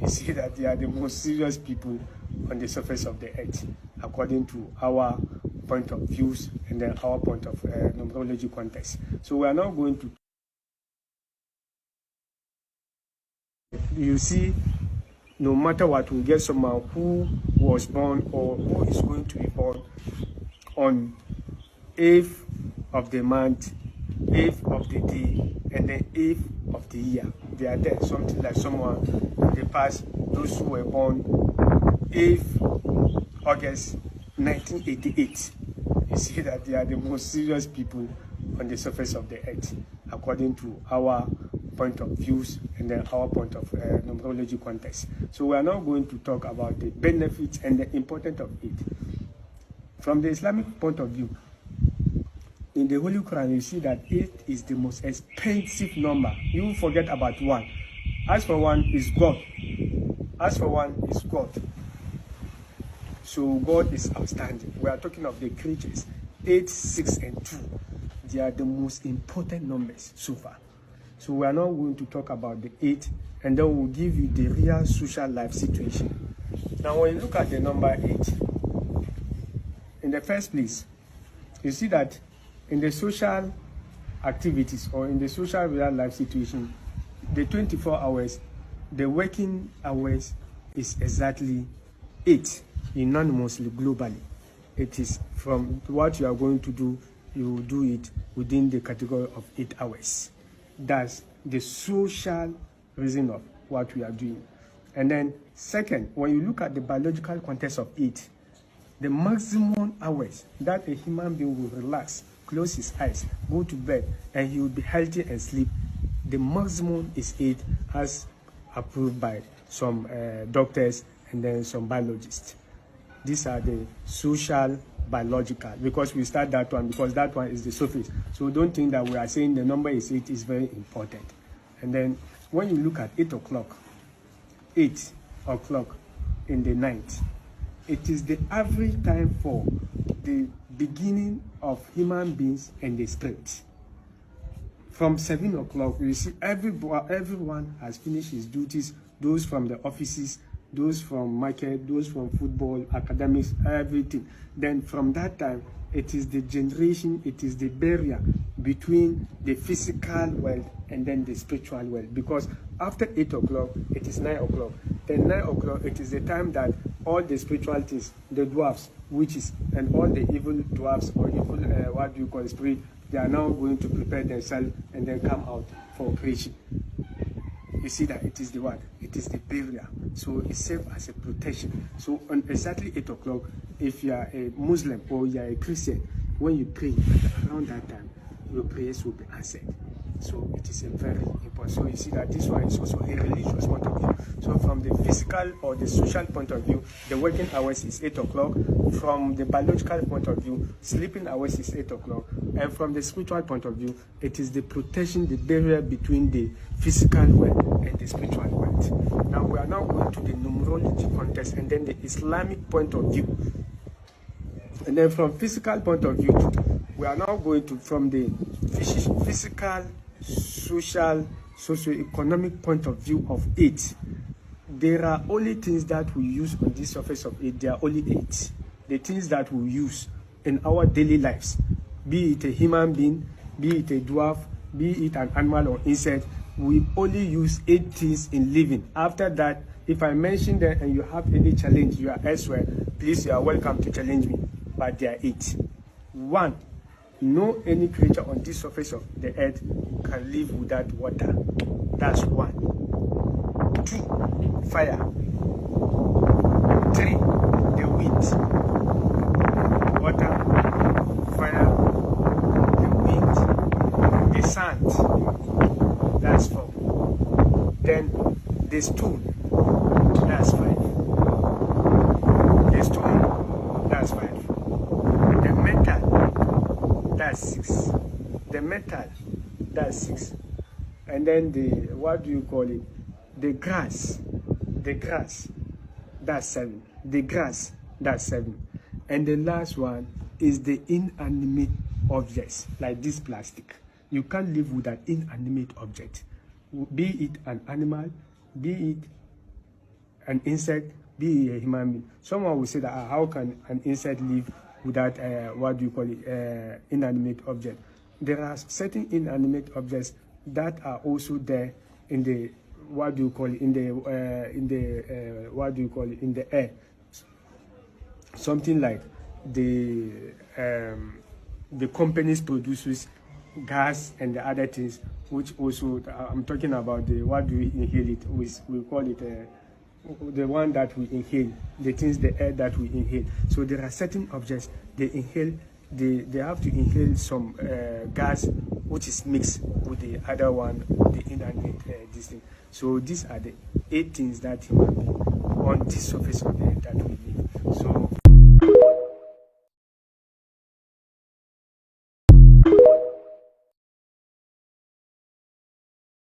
you see that they are the most serious people on the surface of the earth, according to our point of views and then our point of numerology context. So we are now going to, you see, no matter what, we get someone who was born or who is going to be born on 8th of the month, 8th of the day, and then 8th of the year. They are there, something like someone in the past, those who were born 8th August 1988. You see that they are the most serious people on the surface of the earth, according to our point of views and then our point of numerology context. So we are now going to talk about the benefits and the importance of it. From the Islamic point of view, in the Holy Quran, you see that 8 is the most expensive number. You forget about 1. As for 1 is God. As for 1 is God. So God is outstanding. We are talking of the creatures. 8, 6, and 2. They are the most important numbers so far. So we are now going to talk about the 8, and then we'll give you the real social life situation. Now when you look at the number 8, in the first place, you see that in the social activities or in the social real life situation, the 24 hours, the working hours is exactly 8 unanimously globally. It is from what you are going to do, you will do it within the category of 8 hours. That's the social reason of what we are doing. And then second, when you look at the biological context of 8, the maximum hours that a human being will relax, close his eyes, go to bed, and he will be healthy and sleep, the maximum is 8, as approved by some doctors and then some biologists. These are the social, biological, because we start that one, because that one is the surface. So don't think that we are saying the number is 8 is very important. And then when you look at 8 o'clock, 8 o'clock in the night, it is the average time for the beginning of human beings and the spirit. From 7 o'clock, you see everyone has finished his duties, those from the offices, those from market, those from football, academics, everything. Then from that time, it is the generation, it is the barrier between the physical world and then the spiritual world. Because after 8 o'clock, it is 9 o'clock. Then 9 o'clock, it is the time that all the spiritualities, the dwarfs, witches, and all the evil dwarfs or evil, what do you call spirit, they are now going to prepare themselves and then come out for creation. You see that it is the what? It is the barrier. So it serves as a protection. So on exactly 8 o'clock, if you are a Muslim or you are a Christian, when you pray around that time, your prayers will be answered. So it is a very important. So you see that this one is also a religious point of view. So from the physical or the social point of view, the working hours is 8 o'clock. From the biological point of view, sleeping hours is 8 o'clock. And from the spiritual point of view, it is the protection, the barrier between the physical world and the spiritual world. Now we are now going to the numerology context and then the Islamic point of view. And then from physical point of view, we are now going to from the physical, social, socio-economic point of view of 8. There are only things that we use on this surface of 8. There are only 8. The things that we use in our daily lives, be it a human being, be it a dwarf, be it an animal or insect, we only use 8 things in living. After that, if I mention them and you have any challenge, you are elsewhere, please, you are welcome to challenge me. But there are 8. 1, no any creature on this surface of the earth can live without water. That's 1. 2, fire. 3, the wind. Water, fire, the wind, the sand. That's 4. Then the stone. That's 5. The stone. That's 5. The metal. That's 6. The metal. That's 6. And then the, what do you call it? The grass. The grass. That's 7. The grass. That's 7. And the last one is the inanimate objects, like this plastic. You can't live with an inanimate object. Be it an animal, be it an insect, be a human being. Someone will say that how can an insect live without inanimate object? There are certain inanimate objects that are also there in the in the air. Something like the companies produces gas and the other things, which also I'm talking about the what do we inhale it? We call it the one that we inhale, the air that we inhale. So there are certain objects they inhale. They have to inhale some gas which is mixed with the other one, the inanimate this thing. So these are the 8 things that human being on this surface of the earth that we live. So